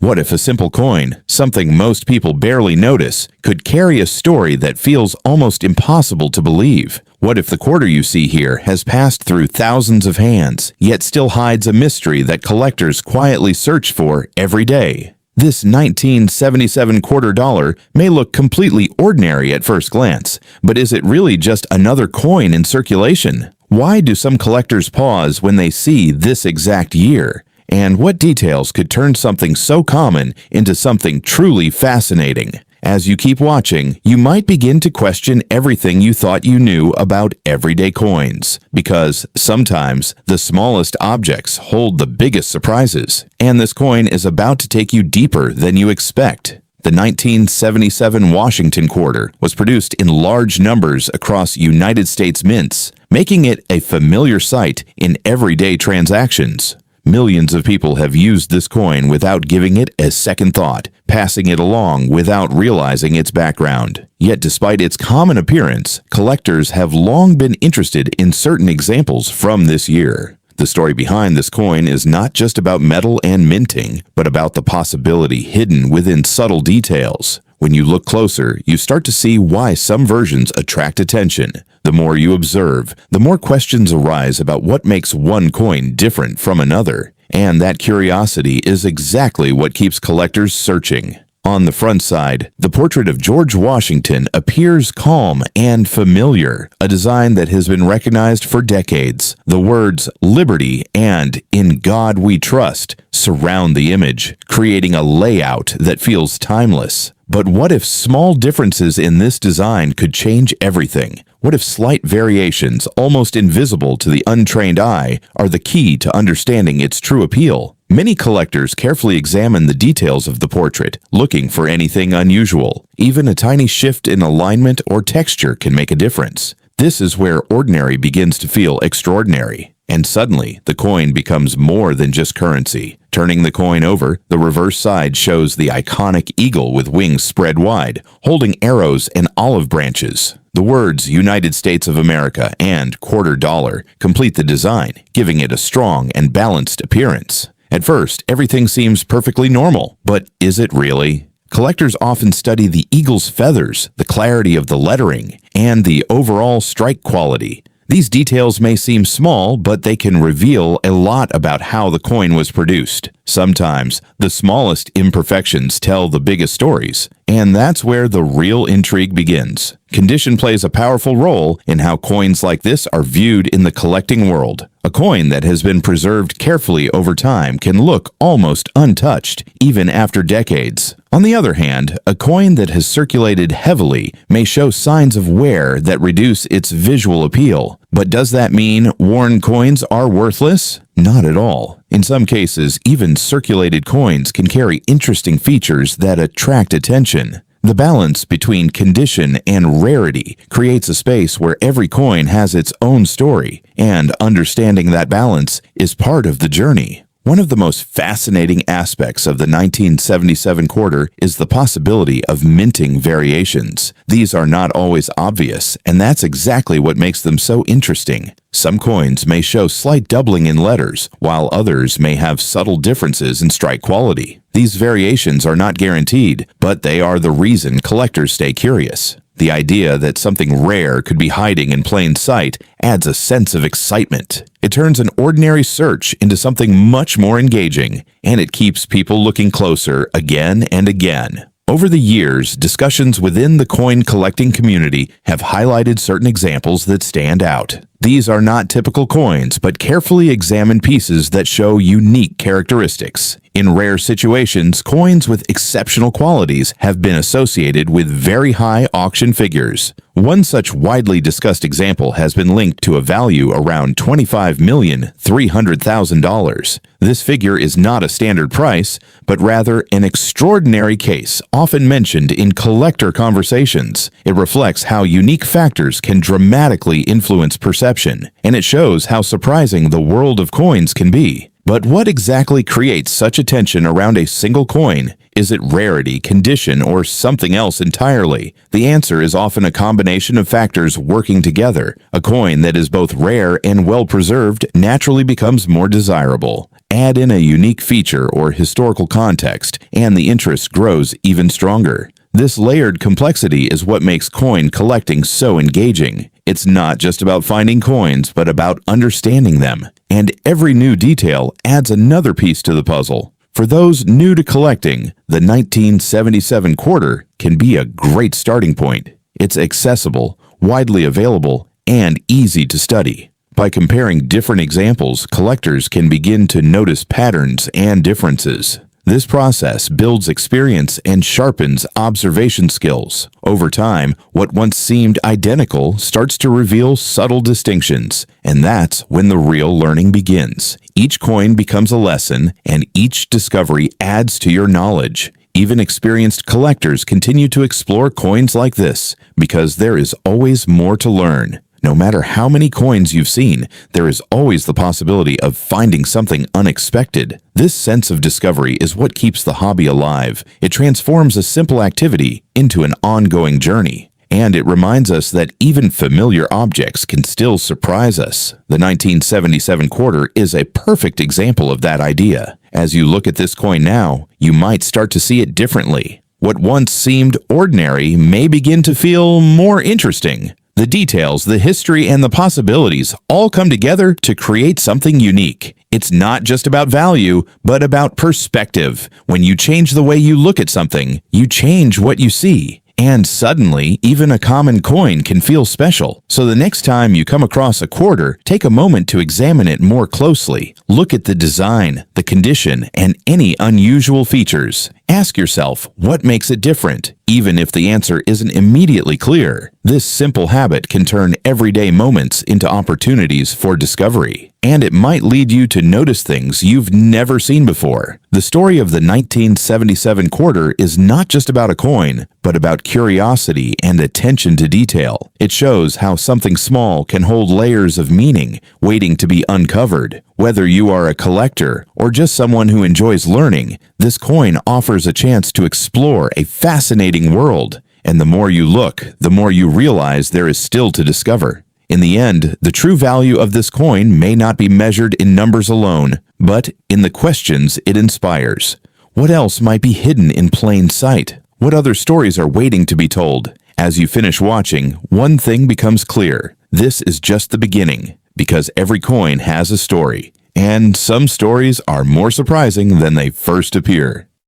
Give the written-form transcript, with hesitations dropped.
What if a simple coin, something most people barely notice, could carry a story that feels almost impossible to believe? What if the quarter you see here has passed through thousands of hands, yet still hides a mystery that collectors quietly search for every day? This 1977 quarter dollar may look completely ordinary at first glance, but is it really just another coin in circulation? Why do some collectors pause when they see this exact year? And what details could turn something so common into something truly fascinating? As you keep watching, you might begin to question everything you thought you knew about everyday coins, because sometimes the smallest objects hold the biggest surprises, and this coin is about to take you deeper than you expect. The 1977 Washington quarter was produced in large numbers across United States mints, making it a familiar sight in everyday transactions. Millions of people have used this coin without giving it a second thought, passing it along without realizing its background. Yet despite its common appearance, collectors have long been interested in certain examples from this year. The story behind this coin is not just about metal and minting, but about the possibility hidden within subtle details. When you look closer, you start to see why some versions attract attention. The more you observe, the more questions arise about what makes one coin different from another. And that curiosity is exactly what keeps collectors searching. On the front side, the portrait of George Washington appears calm and familiar, a design that has been recognized for decades. The words "Liberty" and "In God We Trust" surround the image, creating a layout that feels timeless. But what if small differences in this design could change everything? What if slight variations, almost invisible to the untrained eye, are the key to understanding its true appeal? Many collectors carefully examine the details of the portrait, looking for anything unusual. Even a tiny shift in alignment or texture can make a difference. This is where ordinary begins to feel extraordinary. And suddenly, the coin becomes more than just currency. Turning the coin over, the reverse side shows the iconic eagle with wings spread wide, holding arrows and olive branches. The words United States of America and quarter dollar complete the design, giving it a strong and balanced appearance. At first, everything seems perfectly normal, but is it really? Collectors often study the eagle's feathers, the clarity of the lettering, and the overall strike quality. These details may seem small, but they can reveal a lot about how the coin was produced. Sometimes, the smallest imperfections tell the biggest stories, and that's where the real intrigue begins. Condition plays a powerful role in how coins like this are viewed in the collecting world. A coin that has been preserved carefully over time can look almost untouched, even after decades. On the other hand, a coin that has circulated heavily may show signs of wear that reduce its visual appeal. But does that mean worn coins are worthless? Not at all. In some cases, even circulated coins can carry interesting features that attract attention. The balance between condition and rarity creates a space where every coin has its own story, and understanding that balance is part of the journey. One of the most fascinating aspects of the 1977 quarter is the possibility of minting variations. These are not always obvious, and that's exactly what makes them so interesting. Some coins may show slight doubling in letters, while others may have subtle differences in strike quality. These variations are not guaranteed, but they are the reason collectors stay curious. The idea that something rare could be hiding in plain sight adds a sense of excitement. It turns an ordinary search into something much more engaging, and it keeps people looking closer again and again. Over the years, discussions within the coin collecting community have highlighted certain examples that stand out. These are not typical coins, but carefully examined pieces that show unique characteristics. In rare situations, coins with exceptional qualities have been associated with very high auction figures. One such widely discussed example has been linked to a value around $25,300,000. This figure is not a standard price, but rather an extraordinary case, often mentioned in collector conversations. It reflects how unique factors can dramatically influence perception, and it shows how surprising the world of coins can be. But what exactly creates such attention around a single coin? Is it rarity, condition, or something else entirely? The answer is often a combination of factors working together. A coin that is both rare and well-preserved naturally becomes more desirable. add in a unique feature or historical context, and the interest grows even stronger. This layered complexity is what makes coin collecting so engaging. It's not just about finding coins, but about understanding them. And every new detail adds another piece to the puzzle. For those new to collecting, the 1977 quarter can be a great starting point. It's accessible, widely available, and easy to study. By comparing different examples, collectors can begin to notice patterns and differences. This process builds experience and sharpens observation skills. Over time, what once seemed identical starts to reveal subtle distinctions, and that's when the real learning begins. Each coin becomes a lesson, and each discovery adds to your knowledge. Even experienced collectors continue to explore coins like this, because there is always more to learn. No matter how many coins you've seen, there is always the possibility of finding something unexpected. This sense of discovery is what keeps the hobby alive. It transforms a simple activity into an ongoing journey. And it reminds us that even familiar objects can still surprise us. The 1977 quarter is a perfect example of that idea. As you look at this coin now, you might start to see it differently. What once seemed ordinary may begin to feel more interesting. The details, the history, and the possibilities all come together to create something unique. It's not just about value, but about perspective. When you change the way you look at something, you change what you see. And suddenly, even a common coin can feel special. So the next time you come across a quarter, take a moment to examine it more closely. Look at the design, the condition, and any unusual features. Ask yourself, what makes it different? Even if the answer isn't immediately clear, this simple habit can turn everyday moments into opportunities for discovery. And it might lead you to notice things you've never seen before. The story of the 1977 quarter is not just about a coin, but about curiosity and attention to detail. It shows how something small can hold layers of meaning waiting to be uncovered. Whether you are a collector or just someone who enjoys learning, this coin offers a chance to explore a fascinating world. And the more you look, the more you realize there is still to discover. In the end, the true value of this coin may not be measured in numbers alone, but in the questions it inspires. What else might be hidden in plain sight? What other stories are waiting to be told? As you finish watching, one thing becomes clear. This is just the beginning, because every coin has a story, and some stories are more surprising than they first appear.